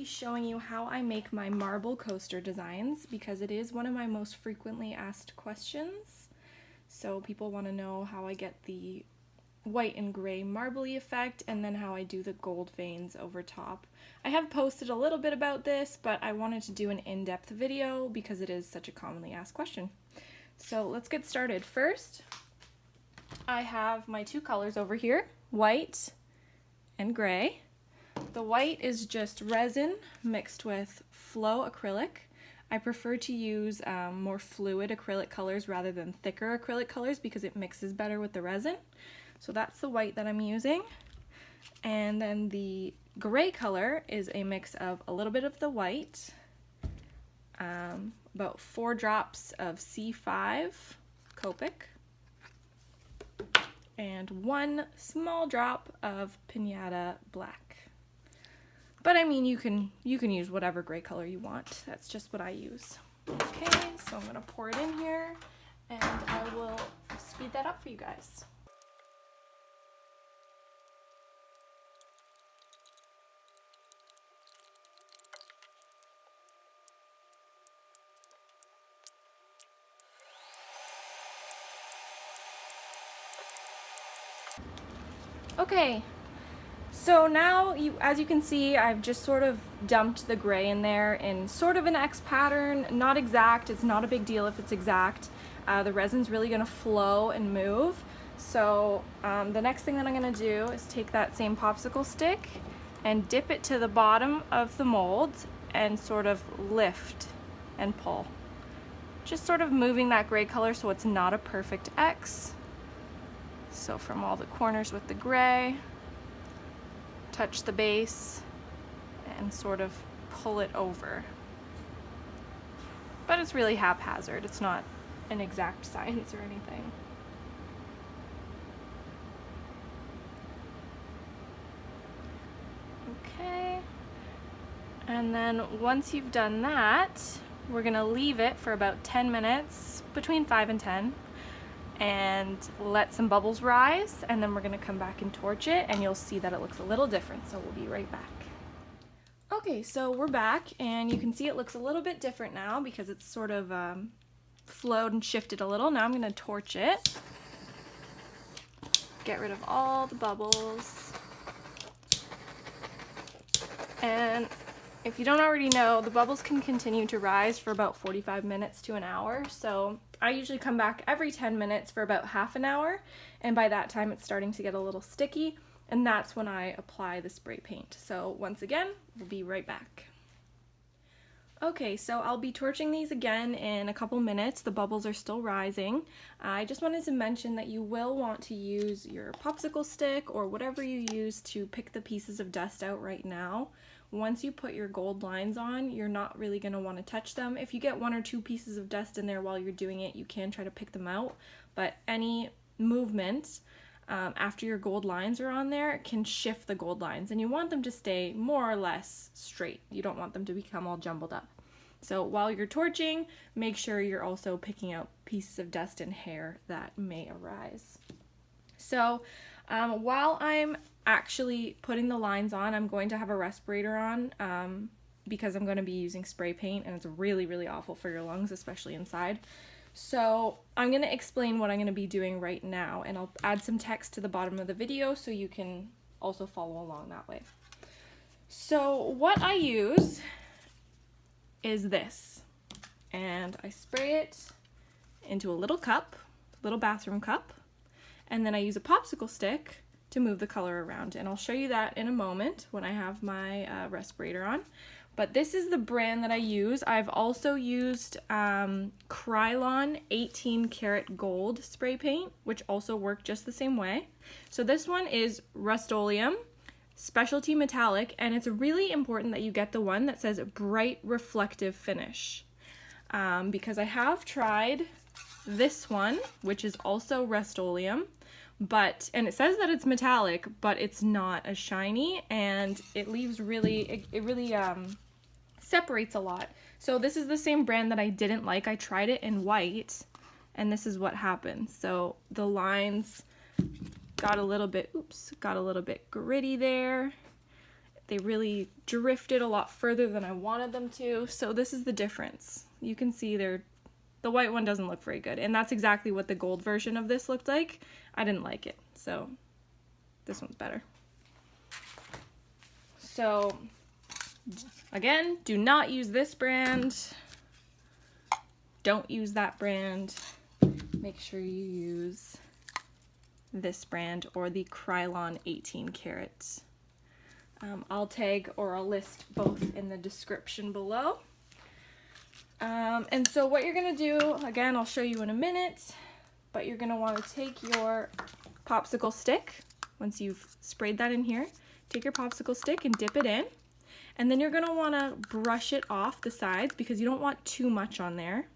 be showing you how I make my marble coaster designs because it is one of my most frequently asked questions. So people want to know how I get the white and gray marbly effect and then how I do the gold veins over top. I have posted a little bit about this, but I wanted to do an in-depth video because it is such a commonly asked question. So let's get started. First, I have my two colors over here, white and gray. The white is just resin mixed with flow acrylic. I prefer to use more fluid acrylic colors rather than thicker acrylic colors because it mixes better with the resin. So that's the white that I'm using. And then the gray color is a mix of a little bit of the white, about 4 drops of C5 Copic, and 1 small drop of Pinata Black. But I mean, you can use whatever gray color you want. That's just what I use. Okay, so I'm gonna pour it in here and I will speed that up for you guys. Okay, so now, as you can see, I've just sort of dumped the gray in there in sort of an X pattern, not exact, it's not a big deal if it's exact. The resin's really gonna flow and move. So the next thing that I'm gonna do is take that same popsicle stick and dip it to the bottom of the mold and sort of lift and pull. Just sort of moving that gray color so it's not a perfect X. So from all the corners with the gray, touch the base and sort of pull it over. But it's really haphazard, it's not an exact science or anything. Okay, and then once you've done that, we're gonna leave it for about 10 minutes, between 5 and 10. And let some bubbles rise, and then we're gonna come back and torch it and you'll see that it looks a little different, so we'll be right back. Okay, so we're back and you can see it looks a little bit different now because it's sort of flowed and shifted a little. Now I'm gonna torch it, get rid of all the bubbles, and if you don't already know, the bubbles can continue to rise for about 45 minutes to an hour, so I usually come back every 10 minutes for about half an hour, and by that time it's starting to get a little sticky, and that's when I apply the spray paint. So once again, we'll be right back. Okay, so I'll be torching these again in a couple minutes. The bubbles are still rising. I just wanted to mention that you will want to use your popsicle stick or whatever you use to pick the pieces of dust out right now. Once you put your gold lines on, you're not really going to want to touch them. If you get 1 or 2 pieces of dust in there while you're doing it, you can try to pick them out, but any movement after your gold lines are on there can shift the gold lines, and you want them to stay more or less straight. You don't want them to become all jumbled up. So while you're torching, make sure you're also picking out pieces of dust and hair that may arise. So while I'm actually putting the lines on, I'm going to have a respirator on because I'm going to be using spray paint and it's really, really awful for your lungs, especially inside. So I'm going to explain what I'm going to be doing right now, and I'll add some text to the bottom of the video so you can also follow along that way. So what I use is this, and I spray it into a little cup, little bathroom cup, and then I use a popsicle stick to move the color around, and I'll show you that in a moment when I have my respirator on. But this is the brand that I use. I've also used Krylon 18 karat gold spray paint, which also work just the same way. So this one is Rustoleum specialty metallic, and it's really important that you get the one that says bright reflective finish, because I have tried this one, which is also Rustoleum, and it says that it's metallic, but it's not as shiny, and it leaves really, it really separates a lot. So this is the same brand that I didn't like. I tried it in white, and this is what happened. So the lines got a little bit gritty there. they really drifted a lot further than I wanted them to. So this is the difference. You can see the white one doesn't look very good, and that's exactly what the gold version of this looked like. I didn't like it, so this one's better. So again, do not use this brand. Don't use that brand. Make sure you use this brand or the Krylon 18 karat. I'll tag or I'll list both in the description below. And so what you're gonna do, again, I'll show you in a minute, but you're gonna wanna take your popsicle stick, once you've sprayed that in here, take your popsicle stick and dip it in. And then you're gonna wanna brush it off the sides because you don't want too much on there.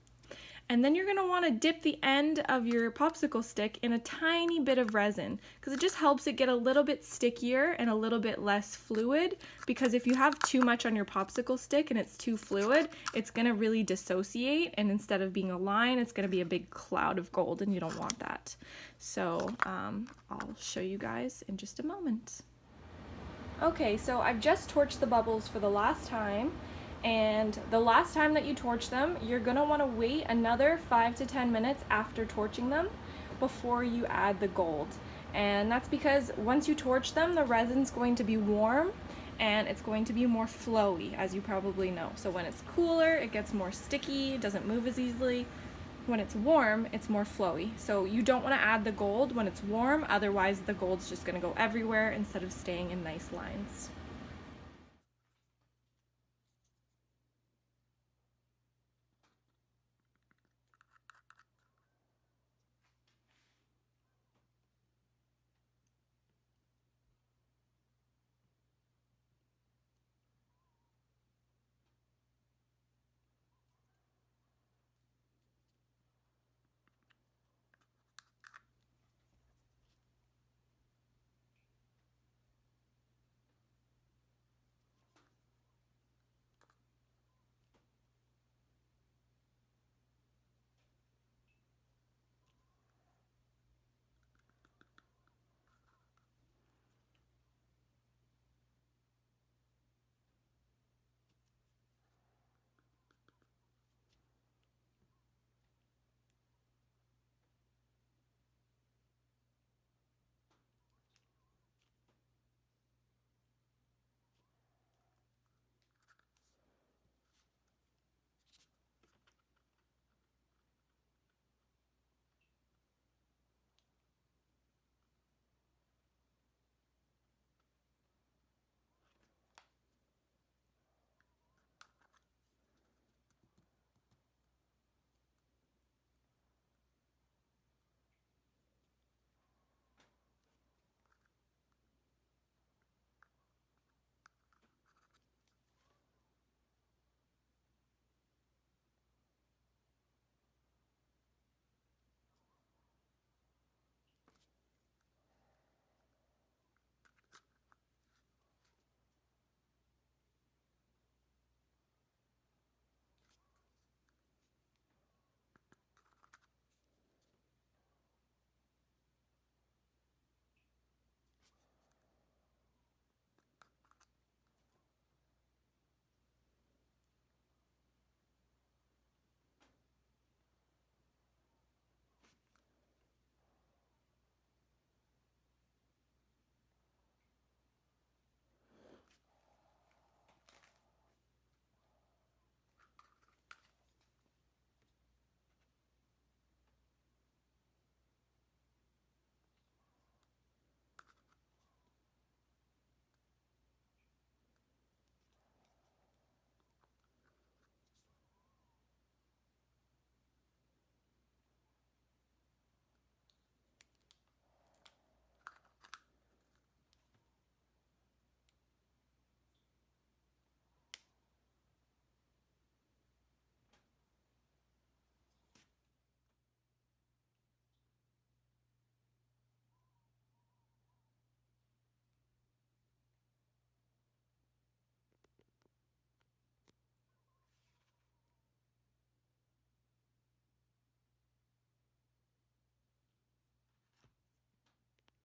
And then you're gonna wanna dip the end of your popsicle stick in a tiny bit of resin because it just helps it get a little bit stickier and a little bit less fluid, because if you have too much on your popsicle stick and it's too fluid, it's gonna really dissociate, and instead of being a line, it's gonna be a big cloud of gold, and you don't want that. So I'll show you guys in just a moment. Okay, so I've just torched the bubbles for the last time. And the last time that you torch them, you're gonna wanna wait another 5 to 10 minutes after torching them before you add the gold. And that's because once you torch them, the resin's going to be warm and it's going to be more flowy, as you probably know. So when it's cooler, it gets more sticky, it doesn't move as easily. When it's warm, it's more flowy. So you don't wanna add the gold when it's warm, otherwise the gold's just gonna go everywhere instead of staying in nice lines.